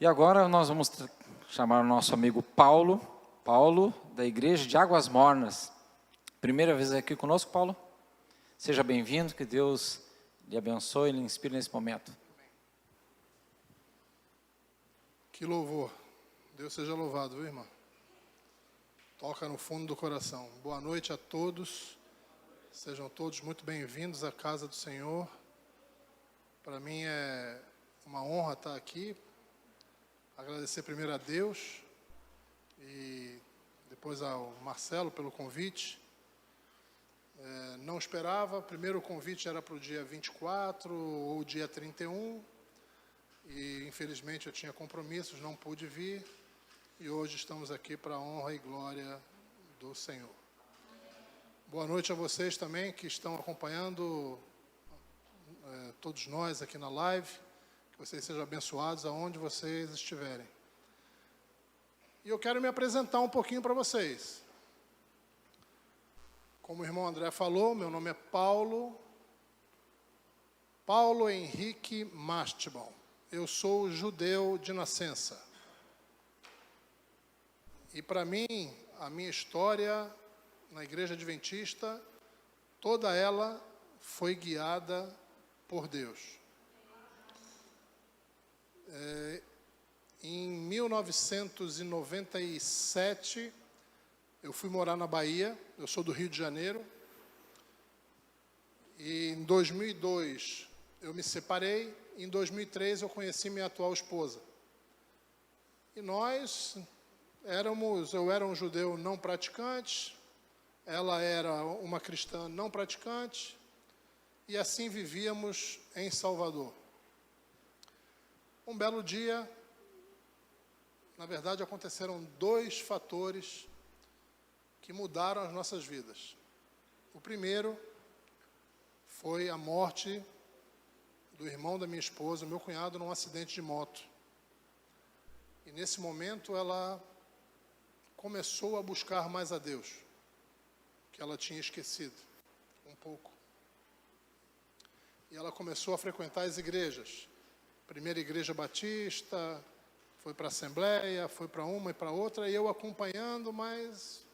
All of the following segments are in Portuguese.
E agora nós vamos chamar o nosso amigo Paulo, da Igreja de Águas Mornas. Primeira vez aqui conosco, Paulo? Seja bem-vindo, que Deus lhe abençoe e lhe inspire nesse momento. Que louvor. Deus seja louvado, viu, irmão? Toca no fundo do coração. Boa noite a todos. Sejam todos muito bem-vindos à casa do Senhor. Para mim é uma honra estar aqui. Agradecer primeiro a Deus e depois ao Marcelo pelo convite. Não esperava, primeiro o convite era para o dia 24 ou dia 31 e infelizmente eu tinha compromissos, não pude vir e hoje estamos aqui para a honra e glória do Senhor. Boa noite a vocês também que estão acompanhando todos nós aqui na live. Que vocês sejam abençoados aonde vocês estiverem. E eu quero me apresentar um pouquinho para vocês. Como o irmão André falou, meu nome é Paulo Henrique Mastibon. Eu sou judeu de nascença. E para mim, a minha história na Igreja Adventista, toda ela foi guiada por Deus. Em 1997, eu fui morar na Bahia, eu sou do Rio de Janeiro, e em 2002 eu me separei, em 2003 eu conheci minha atual esposa. E eu era um judeu não praticante, ela era uma cristã não praticante, e assim vivíamos em Salvador. Um belo dia, na verdade, aconteceram dois fatores que mudaram as nossas vidas. O primeiro foi a morte do irmão da minha esposa, meu cunhado, num acidente de moto. E nesse momento ela começou a buscar mais a Deus, que ela tinha esquecido um pouco. E ela começou a frequentar as igrejas. Primeira igreja batista, foi para a Assembleia, foi para uma e para outra, e eu acompanhando, mas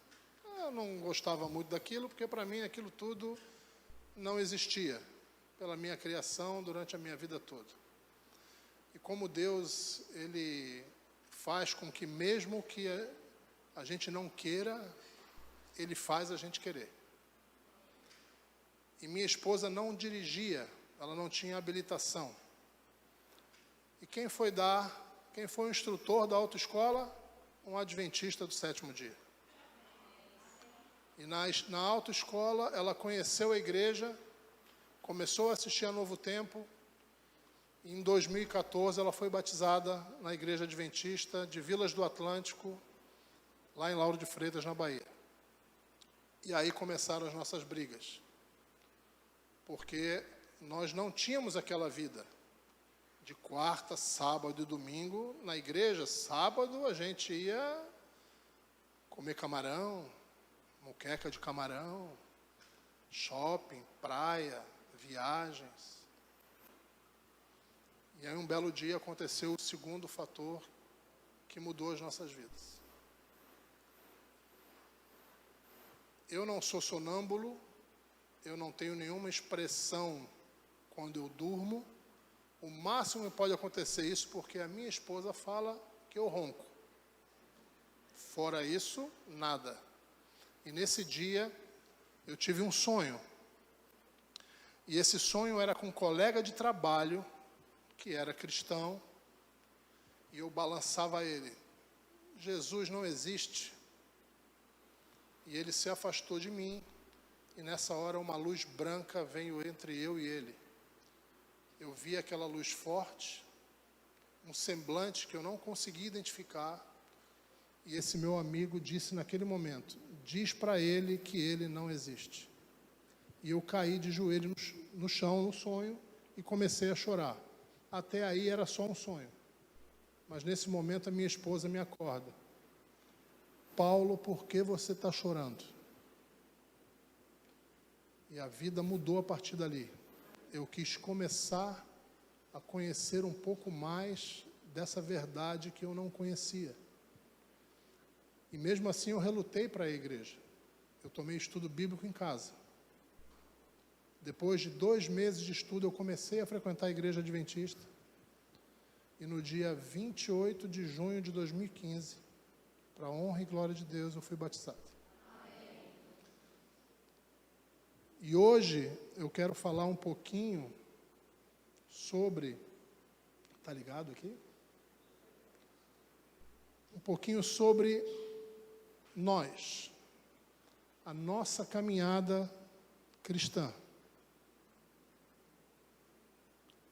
eu não gostava muito daquilo, porque para mim aquilo tudo não existia, pela minha criação durante a minha vida toda. E como Deus, Ele faz com que mesmo que a gente não queira, Ele faz a gente querer. E minha esposa não dirigia, ela não tinha habilitação. E quem foi o instrutor da autoescola? Um adventista do sétimo dia. E na autoescola ela conheceu a igreja, começou a assistir a Novo Tempo, e em 2014 ela foi batizada na igreja adventista de Vilas do Atlântico, lá em Lauro de Freitas, na Bahia. E aí começaram as nossas brigas, porque nós não tínhamos aquela vida de quarta, sábado e domingo na igreja. Sábado a gente ia comer camarão, moqueca de camarão, shopping, praia, viagens. E aí um belo dia aconteceu o segundo fator que mudou as nossas vidas. Eu não sou sonâmbulo, eu não tenho nenhuma expressão quando eu durmo. O máximo que pode acontecer isso porque a minha esposa fala que eu ronco. Fora isso, nada. E nesse dia, eu tive um sonho. E esse sonho era com um colega de trabalho, que era cristão, e eu balançava ele. Jesus não existe. E ele se afastou de mim, e nessa hora uma luz branca veio entre eu e ele. Eu vi aquela luz forte, um semblante que eu não conseguia identificar, e esse meu amigo disse naquele momento: diz para ele que ele não existe. E eu caí de joelho no chão, no sonho, e comecei a chorar. Até aí era só um sonho. Mas nesse momento a minha esposa me acorda. Paulo, por que você está chorando? E a vida mudou a partir dali. Eu quis começar a conhecer um pouco mais dessa verdade que eu não conhecia. E mesmo assim eu relutei para a igreja. Eu tomei estudo bíblico em casa. Depois de 2 meses de estudo, eu comecei a frequentar a igreja adventista. E no dia 28 de junho de 2015, para a honra e glória de Deus, eu fui batizado. E hoje eu quero falar um pouquinho sobre... Está ligado aqui? Um pouquinho sobre nós, a nossa caminhada cristã.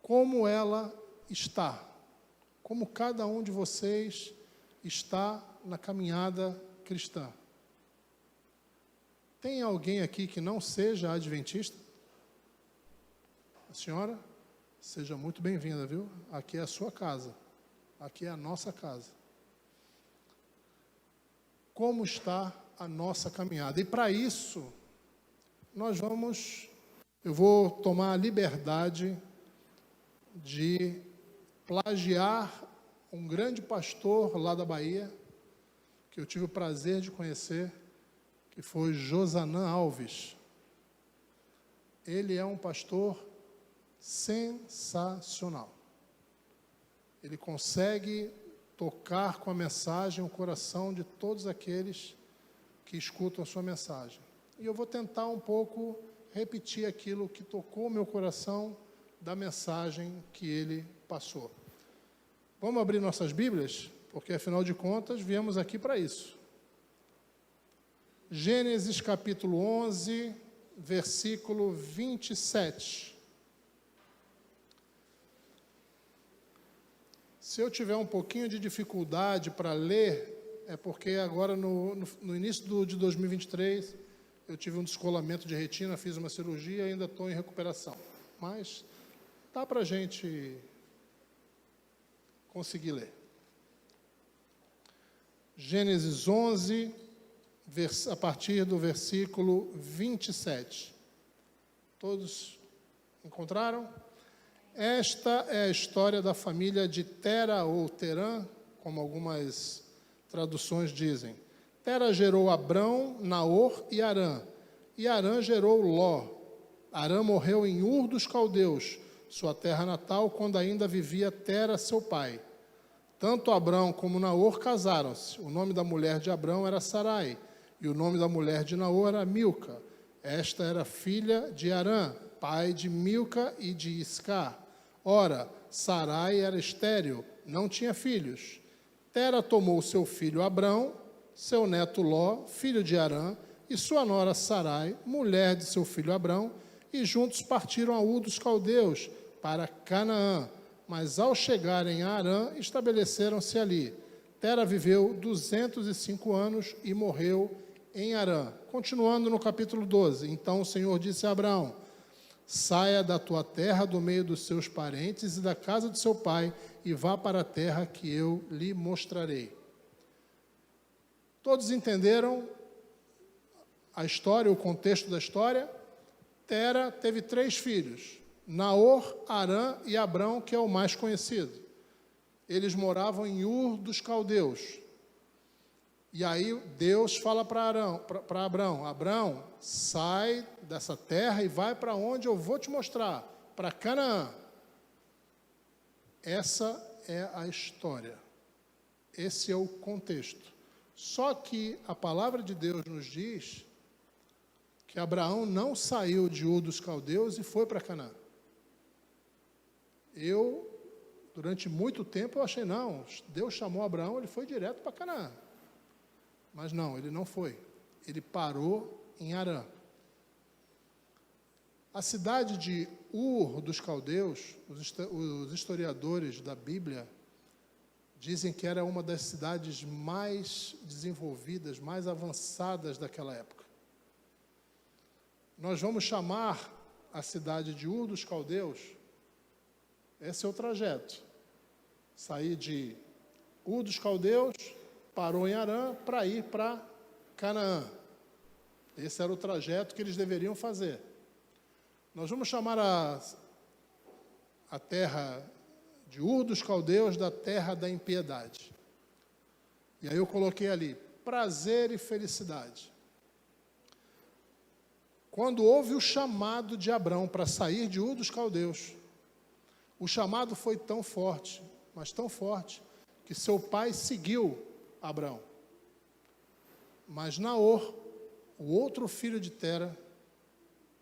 Como ela está, como cada um de vocês está na caminhada cristã. Tem alguém aqui que não seja adventista? A senhora? Seja muito bem-vinda, viu? Aqui é a sua casa, aqui é a nossa casa. Como está a nossa caminhada? E para isso, eu vou tomar a liberdade de plagiar um grande pastor lá da Bahia, que eu tive o prazer de conhecer, que foi Josanã Alves. Ele é um pastor sensacional. Ele consegue tocar com a mensagem o coração de todos aqueles que escutam a sua mensagem. E eu vou tentar um pouco repetir aquilo que tocou o meu coração da mensagem que ele passou. Vamos abrir nossas Bíblias? Porque, afinal de contas, viemos aqui para isso. Gênesis capítulo 11, versículo 27. Se eu tiver um pouquinho de dificuldade para ler, é porque agora no início de 2023, eu tive um descolamento de retina, fiz uma cirurgia e ainda estou em recuperação. Mas dá para a gente conseguir ler. Gênesis 11, a partir do versículo 27. Todos encontraram? Esta é a história da família de Tera ou Terã, como algumas traduções dizem. Tera gerou Abrão, Naor e Harã. E Harã gerou Ló. Harã morreu em Ur dos Caldeus, sua terra natal, quando ainda vivia Tera, seu pai. Tanto Abrão como Naor casaram-se. O nome da mulher de Abrão era Sarai, e o nome da mulher de Naor era Milca. Esta era filha de Harã, pai de Milca e de Iscar. Ora, Sarai era estéril, não tinha filhos. Tera tomou seu filho Abrão, seu neto Ló, filho de Harã, e sua nora Sarai, mulher de seu filho Abrão, e juntos partiram a Ur dos Caldeus, para Canaã. Mas ao chegarem a Harã, estabeleceram-se ali. Tera viveu 205 anos e morreu em Harã. Continuando no capítulo 12. Então o Senhor disse a Abraão: saia da tua terra, do meio dos seus parentes e da casa de seu pai, e vá para a terra que eu lhe mostrarei. Todos entenderam a história, o contexto da história? Tera teve 3 filhos, Naor, Harã e Abrão, que é o mais conhecido. Eles moravam em Ur dos Caldeus. E aí Deus fala para Abrão: Abrão, sai dessa terra e vai para onde eu vou te mostrar, para Canaã. Essa é a história. Esse é o contexto. Só que a palavra de Deus nos diz que Abraão não saiu de Ur dos Caldeus e foi para Canaã. Durante muito tempo, eu achei, não, Deus chamou Abraão, ele foi direto para Canaã. Mas não, ele não foi. Ele parou em Harã. A cidade de Ur dos Caldeus, os historiadores da Bíblia dizem que era uma das cidades mais desenvolvidas, mais avançadas daquela época. Nós vamos chamar a cidade de Ur dos Caldeus, esse é o trajeto. Sair de Ur dos Caldeus, parou em Harã para ir para Canaã. Esse era o trajeto que eles deveriam fazer. Nós vamos chamar a terra de Ur dos Caldeus, da terra da impiedade. E aí eu coloquei ali, prazer e felicidade. Quando houve o chamado de Abrão para sair de Ur dos Caldeus, o chamado foi tão forte, mas tão forte, que seu pai seguiu Abrão. Mas Naor, o outro filho de Tera,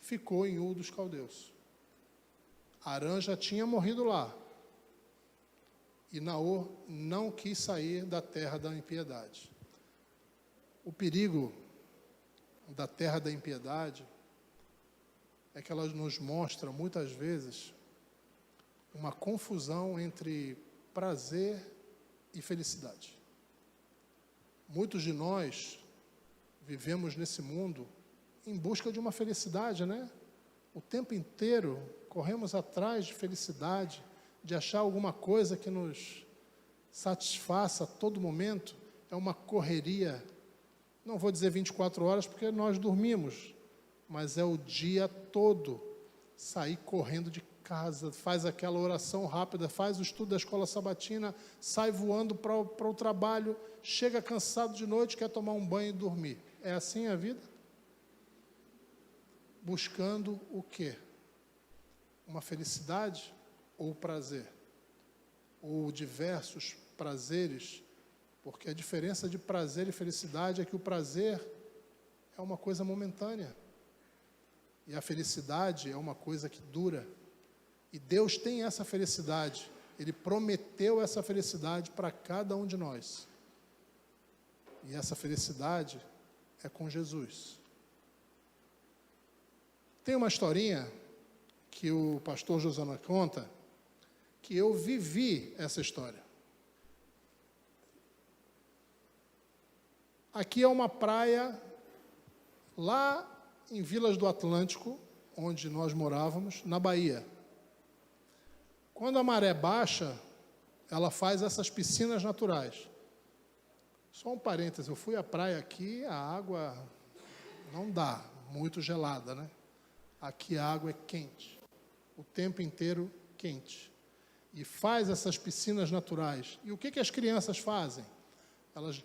ficou em Ur dos Caldeus. Harã já tinha morrido lá. E Naor não quis sair da terra da impiedade. O perigo da terra da impiedade é que ela nos mostra, muitas vezes, uma confusão entre prazer e felicidade. Muitos de nós vivemos nesse mundo em busca de uma felicidade, né? O tempo inteiro corremos atrás de felicidade, de achar alguma coisa que nos satisfaça a todo momento. É uma correria, não vou dizer 24 horas, porque nós dormimos, mas é o dia todo, sair correndo de casa, faz aquela oração rápida, faz o estudo da escola sabatina, sai voando para o trabalho, chega cansado de noite, quer tomar um banho e dormir. É assim a vida? Buscando o quê? Uma felicidade ou prazer? Ou diversos prazeres? Porque a diferença de prazer e felicidade é que o prazer é uma coisa momentânea. E a felicidade é uma coisa que dura. E Deus tem essa felicidade. Ele prometeu essa felicidade para cada um de nós. E essa felicidade é com Jesus. Tem uma historinha que o pastor Josana conta, que eu vivi essa história. Aqui é uma praia, lá em Vilas do Atlântico, onde nós morávamos, na Bahia. Quando a maré baixa, ela faz essas piscinas naturais. Só um parêntese, eu fui à praia aqui, a água não dá, muito gelada, né? Aqui a água é quente, o tempo inteiro quente. E faz essas piscinas naturais. E o que as crianças fazem? Elas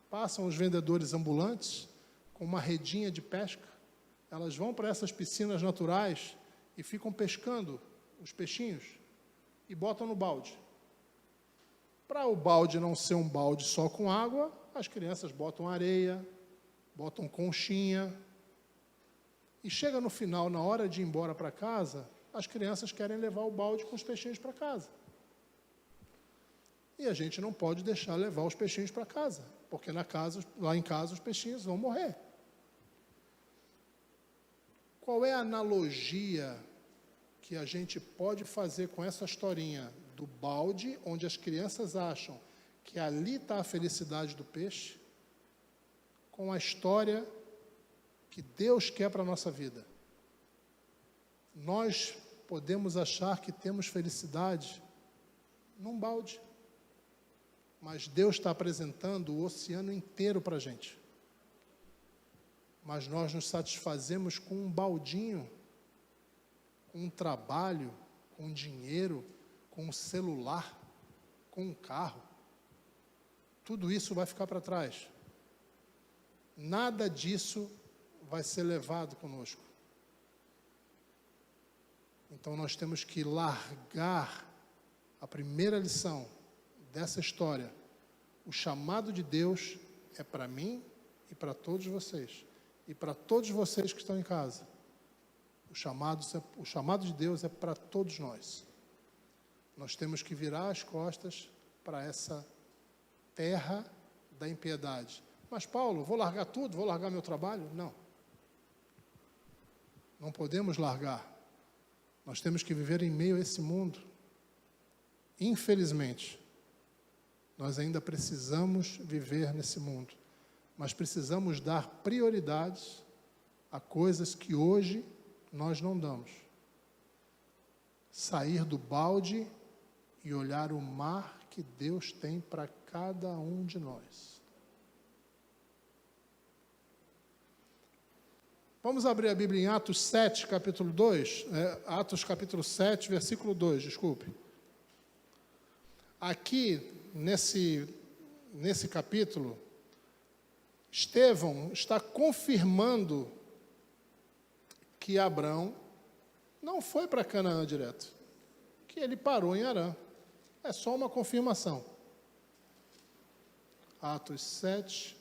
passam os vendedores ambulantes com uma redinha de pesca. Elas vão para essas piscinas naturais e ficam pescando os peixinhos e botam no balde. Para o balde não ser um balde só com água, as crianças botam areia, botam conchinha. E chega no final, na hora de ir embora para casa, as crianças querem levar o balde com os peixinhos para casa. E a gente não pode deixar levar os peixinhos para casa, porque lá em casa os peixinhos vão morrer. Qual é a analogia que a gente pode fazer com essa historinha do balde, onde as crianças acham que ali está a felicidade do peixe, com a história que Deus quer para a nossa vida? Nós podemos achar que temos felicidade num balde, mas Deus está apresentando o oceano inteiro para a gente. Mas nós nos satisfazemos com um baldinho, com um trabalho, com um dinheiro, com um celular, com um carro. Tudo isso vai ficar para trás. Nada disso vai ser levado conosco. Então nós temos que largar a primeira lição dessa história. O chamado de Deus é para mim e para todos vocês. E para todos vocês que estão em casa. O chamado de Deus é para todos nós. Nós temos que virar as costas para essa terra da impiedade. Mas Paulo, vou largar tudo? Vou largar meu trabalho? Não. Não podemos largar. Nós temos que viver em meio a esse mundo. Infelizmente, nós ainda precisamos viver nesse mundo. Mas precisamos dar prioridades a coisas que hoje nós não damos. Sair do balde e olhar o mar que Deus tem para cada um de nós. Vamos abrir a Bíblia em Atos 7, capítulo 2. Atos capítulo 7, versículo 2, desculpe. Aqui, nesse capítulo, Estevão está confirmando que Abrão não foi para Canaã direto, que ele parou em Harã. É só uma confirmação. Atos 7.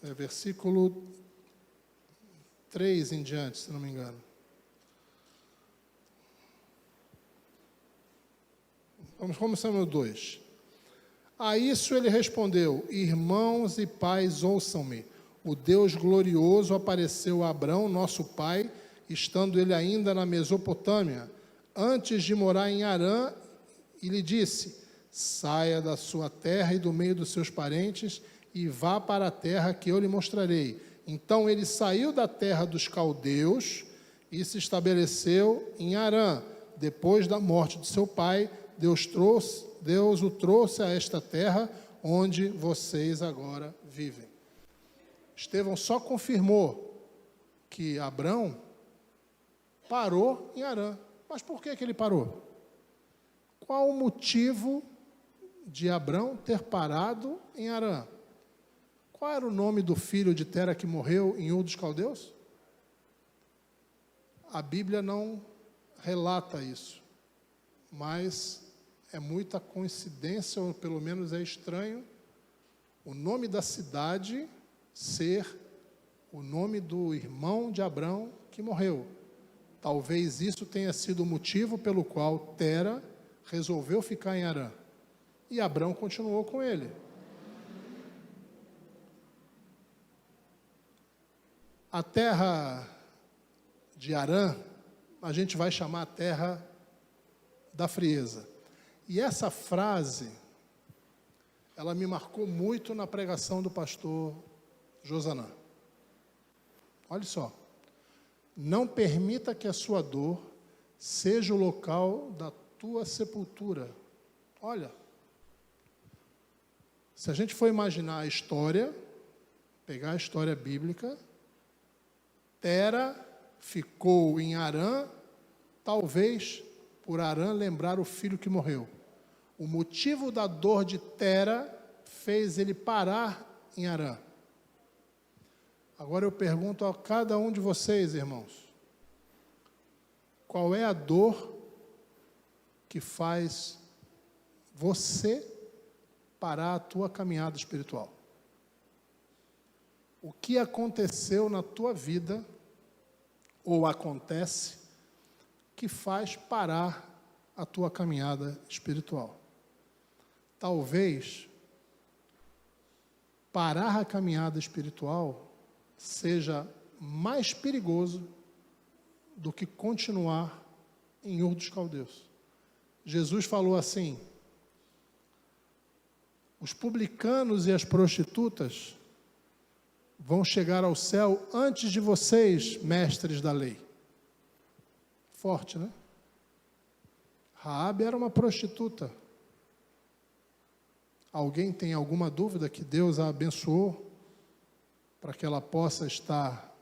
Versículo 3 em diante, se não me engano. Vamos começar no 2. A isso ele respondeu: irmãos e pais, ouçam-me. O Deus glorioso apareceu a Abrão, nosso pai, estando ele ainda na Mesopotâmia, antes de morar em Harã, e lhe disse: saia da sua terra e do meio dos seus parentes e vá para a terra que eu lhe mostrarei. Então ele saiu da terra dos caldeus e se estabeleceu em Harã. Depois da morte de seu pai, Deus o trouxe a esta terra onde vocês agora vivem. Estevão só confirmou que Abrão parou em Harã. Mas por que ele parou? Qual o motivo de Abrão ter parado em Harã? Qual era o nome do filho de Tera que morreu em Ur dos Caldeus? A Bíblia não relata isso, mas é muita coincidência, ou pelo menos é estranho, o nome da cidade ser o nome do irmão de Abrão que morreu. Talvez isso tenha sido o motivo pelo qual Tera resolveu ficar em Harã. E Abrão continuou com ele. A terra de Harã, a gente vai chamar a terra da frieza. E essa frase, ela me marcou muito na pregação do pastor Josanã. Olha só. Não permita que a sua dor seja o local da tua sepultura. Olha, se a gente for imaginar a história, pegar a história bíblica, Tera ficou em Harã, talvez por Harã lembrar o filho que morreu. O motivo da dor de Tera fez ele parar em Harã. Agora eu pergunto a cada um de vocês, irmãos, qual é a dor que faz você parar a tua caminhada espiritual? O que aconteceu na tua vida, ou acontece, que faz parar a tua caminhada espiritual? Talvez parar a caminhada espiritual seja mais perigoso do que continuar em Ur dos Caldeus. Jesus falou assim: os publicanos e as prostitutas vão chegar ao céu antes de vocês, mestres da lei. Forte, né? Raabe era uma prostituta. Alguém tem alguma dúvida que Deus a abençoou para que ela possa estar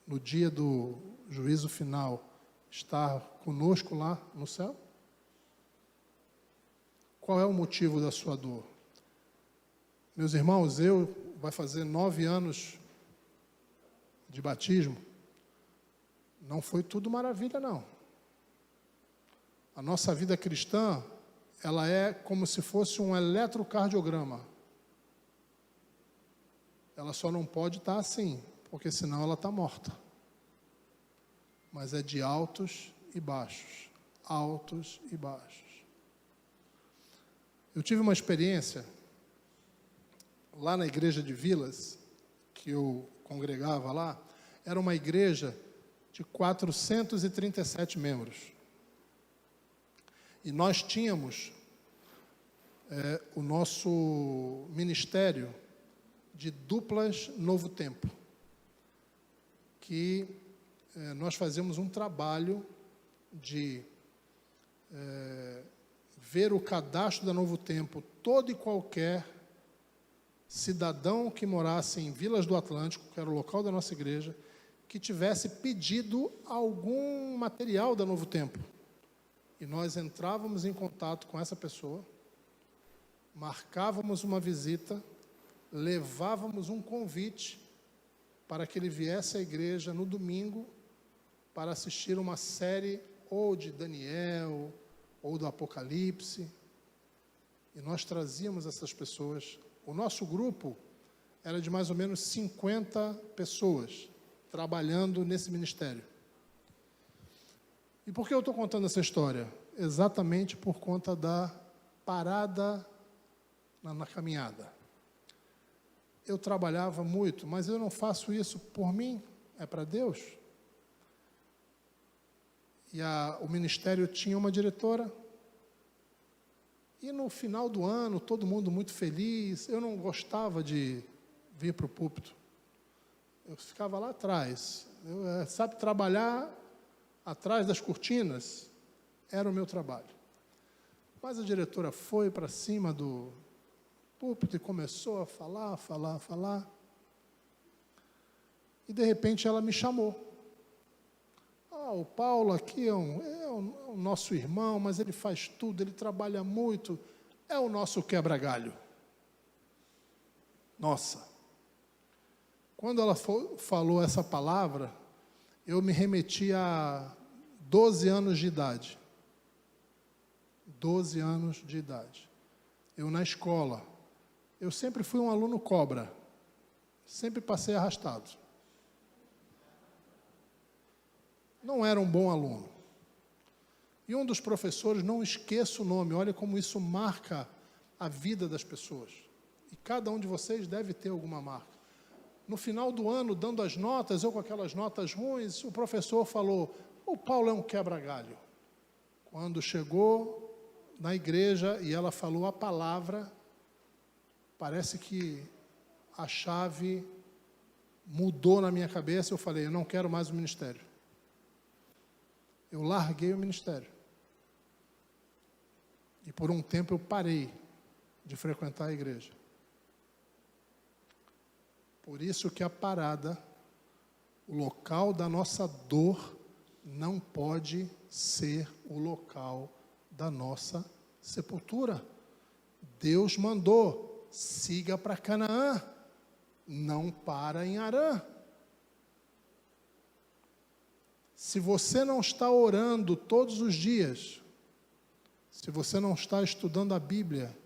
no dia do juízo final, estar conosco lá no céu? Qual é o motivo da sua dor? Meus irmãos, vai fazer 9 anos de batismo. Não foi tudo maravilha, não. A nossa vida cristã, ela é como se fosse um eletrocardiograma. Ela só não pode estar assim, porque senão ela está morta. Mas é de altos e baixos. Altos e baixos. Eu tive uma experiência lá na igreja de Vilas, que eu congregava lá. Era uma igreja de 437 membros. E nós tínhamos o nosso ministério de duplas Novo Tempo, que nós fazíamos um trabalho de ver o cadastro da Novo Tempo, todo e qualquer cidadão que morasse em Vilas do Atlântico, que era o local da nossa igreja, que tivesse pedido algum material da Novo Tempo. E nós entrávamos em contato com essa pessoa, marcávamos uma visita, levávamos um convite para que ele viesse à igreja no domingo para assistir uma série ou de Daniel ou do Apocalipse. E nós trazíamos essas pessoas. O nosso grupo era de mais ou menos 50 pessoas trabalhando nesse ministério. E por que eu estou contando essa história? Exatamente por conta da parada na caminhada. Eu trabalhava muito, mas eu não faço isso por mim, é para Deus. E o ministério tinha uma diretora. E no final do ano, todo mundo muito feliz. Eu não gostava de vir para o púlpito. Eu ficava lá atrás. Sabe, trabalhar atrás das cortinas era o meu trabalho. Mas a diretora foi para cima do púlpito e começou a falar. E de repente ela me chamou. O Paulo aqui é o nosso irmão, mas ele faz tudo, ele trabalha muito, é o nosso quebra-galho. Nossa! Quando ela falou essa palavra, eu me remeti a 12 anos de idade. 12 anos de idade. Eu na escola, eu sempre fui um aluno cobra, sempre passei arrastado. Não era um bom aluno. E um dos professores, não esqueço o nome, olha como isso marca a vida das pessoas. E cada um de vocês deve ter alguma marca. No final do ano, dando as notas, eu com aquelas notas ruins, o professor falou, o Paulo é um quebra-galho. Quando chegou na igreja e ela falou a palavra, parece que a chave mudou na minha cabeça, eu falei, eu não quero mais o ministério. Eu larguei o ministério. E por um tempo eu parei de frequentar a igreja. Por isso que a parada, o local da nossa dor, não pode ser o local da nossa sepultura. Deus mandou, siga para Canaã, não para em Harã. Se você não está orando todos os dias, se você não está estudando a Bíblia,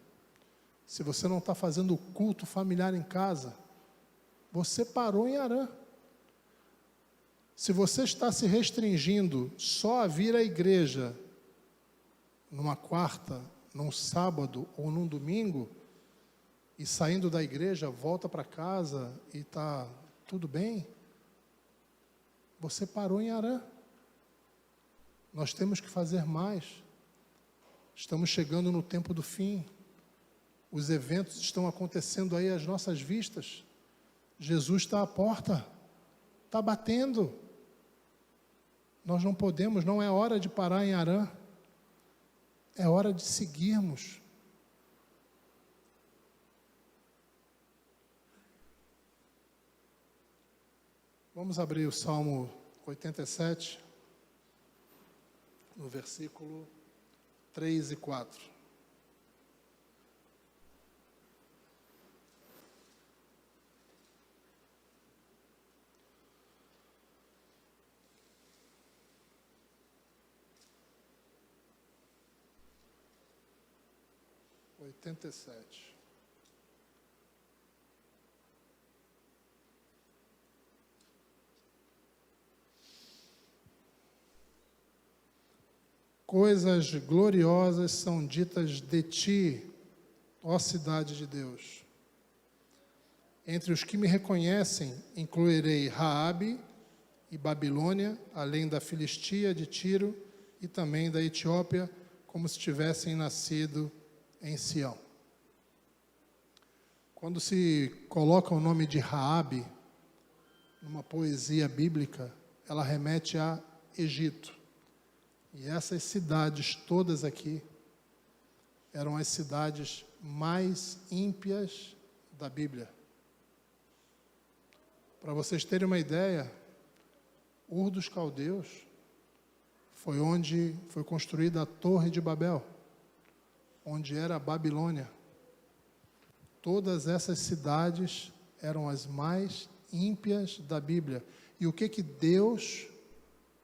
se você não está fazendo o culto familiar em casa, você parou em Harã. Se você está se restringindo só a vir à igreja numa quarta, num sábado ou num domingo, e saindo da igreja, volta para casa e está tudo bem, você parou em Harã. Nós temos que fazer mais. Estamos chegando no tempo do fim. Os eventos estão acontecendo aí às nossas vistas. Jesus está à porta, está batendo. Nós não podemos, não é hora de parar em Harã. É hora de seguirmos. Vamos abrir o Salmo 87, no versículo 3 e 4. Coisas gloriosas são ditas de ti, ó cidade de Deus. Entre os que me reconhecem, incluirei Raabe e Babilônia, além da Filistia de Tiro e também da Etiópia, como se tivessem nascido em Sião. Quando se coloca o nome de Raabe numa poesia bíblica, ela remete a Egito. E essas cidades todas aqui eram as cidades mais ímpias da Bíblia. Para vocês terem uma ideia, Ur dos Caldeus foi onde foi construída a Torre de Babel, onde era a Babilônia. Todas essas cidades eram as mais ímpias da Bíblia. E o que Deus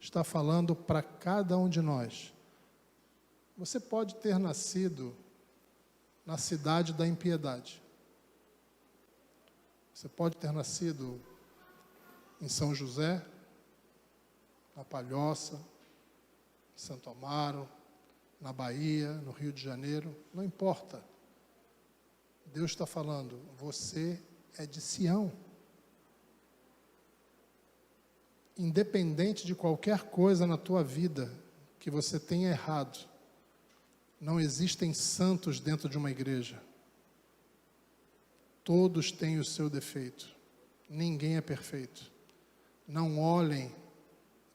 está falando para cada um de nós? Você pode ter nascido na cidade da impiedade. Você pode ter nascido em São José, na Palhoça, em Santo Amaro, na Bahia, no Rio de Janeiro, não importa. Deus está falando, você é de Sião. Independente de qualquer coisa na tua vida que você tenha errado, não existem santos dentro de uma igreja. Todos têm o seu defeito. Ninguém é perfeito. Não olhem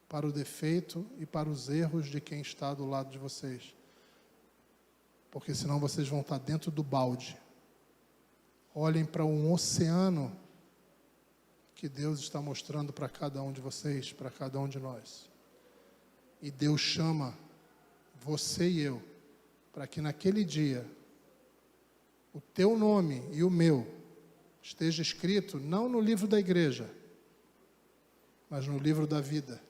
para o defeito e para os erros de quem está do lado de vocês, porque senão vocês vão estar dentro do balde. Olhem para um oceano que Deus está mostrando para cada um de vocês, para cada um de nós. E Deus chama você e eu, para que naquele dia, o teu nome e o meu esteja escrito, não no livro da igreja, mas no livro da vida.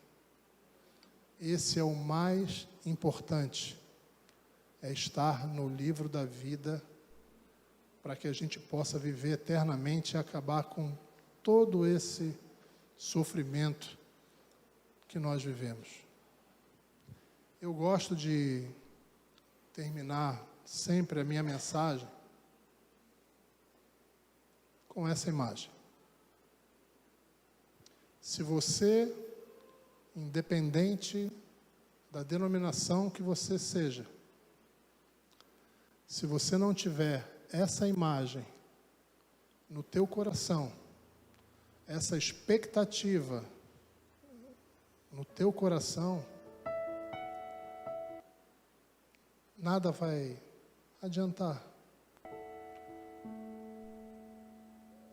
Esse é o mais importante, é estar no livro da vida, para que a gente possa viver eternamente e acabar com todo esse sofrimento que nós vivemos. Eu gosto de terminar sempre a minha mensagem com essa imagem. Se você, independente da denominação que você seja, se você não tiver essa imagem no teu coração, essa expectativa no teu coração, nada vai adiantar.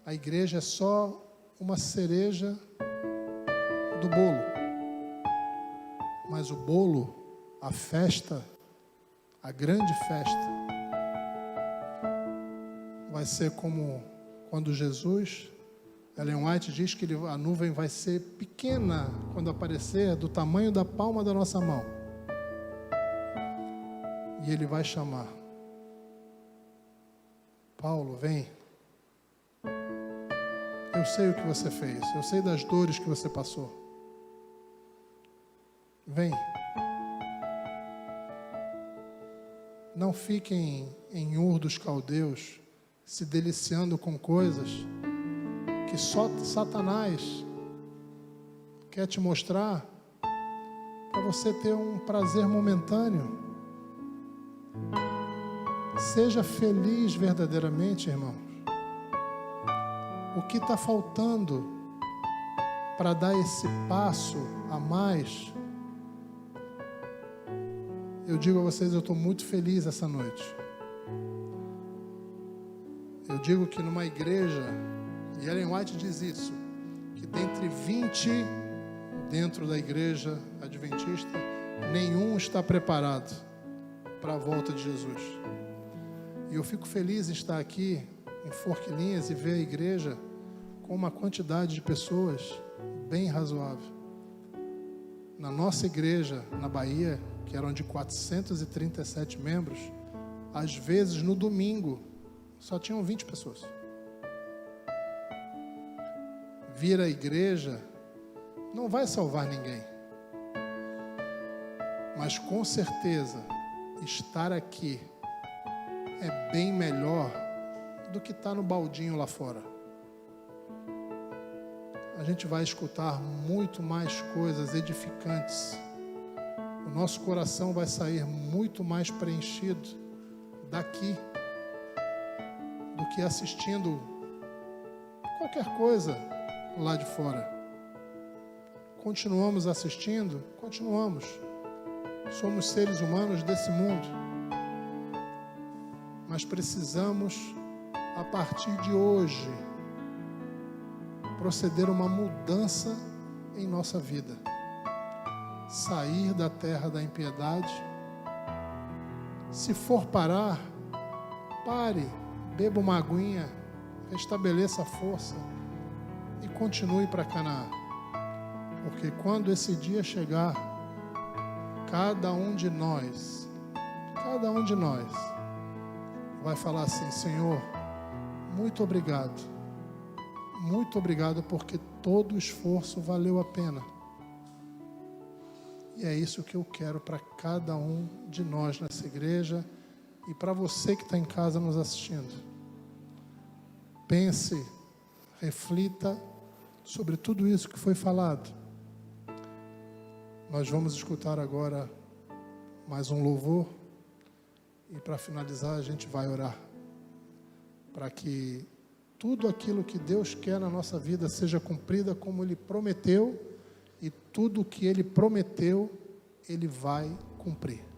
A igreja é só uma cereja do bolo. Mas o bolo, a festa, a grande festa, vai ser como quando Jesus, Ellen White diz que a nuvem vai ser pequena quando aparecer, do tamanho da palma da nossa mão. E ele vai chamar: Paulo, vem. Eu sei o que você fez, eu sei das dores que você passou. Vem. Não fiquem em Ur dos Caldeus se deliciando com coisas que só Satanás quer te mostrar para você ter um prazer momentâneo. Seja feliz verdadeiramente, irmãos. O que está faltando para dar esse passo a mais? Eu digo a vocês, eu estou muito feliz essa noite. Eu digo que numa igreja, e Ellen White diz isso, que dentre 20 dentro da igreja adventista, nenhum está preparado para a volta de Jesus. E eu fico feliz em estar aqui em Forquilinhas e ver a igreja com uma quantidade de pessoas bem razoável. Na nossa igreja, na Bahia, que eram de 437 membros, às vezes no domingo só tinham 20 pessoas. Vir à igreja não vai salvar ninguém, mas com certeza estar aqui é bem melhor do que estar no baldinho lá fora. A gente vai escutar muito mais coisas edificantes. O nosso coração vai sair muito mais preenchido daqui do que assistindo qualquer coisa lá de fora. Continuamos assistindo? Continuamos. Somos seres humanos desse mundo. Mas precisamos, a partir de hoje, proceder uma mudança em nossa vida. sair da terra da impiedade. Se for parar, pare, beba uma aguinha, restabeleça a força e continue para Canaã. Porque quando esse dia chegar, cada um de nós vai falar assim: Senhor, muito obrigado porque todo o esforço valeu a pena. E é isso que eu quero para cada um de nós nessa igreja e para você que está em casa nos assistindo. Pense, reflita sobre tudo isso que foi falado. Nós vamos escutar agora mais um louvor e para finalizar a gente vai orar para que tudo aquilo que Deus quer na nossa vida seja cumprida como Ele prometeu, e tudo o que Ele prometeu, Ele vai cumprir.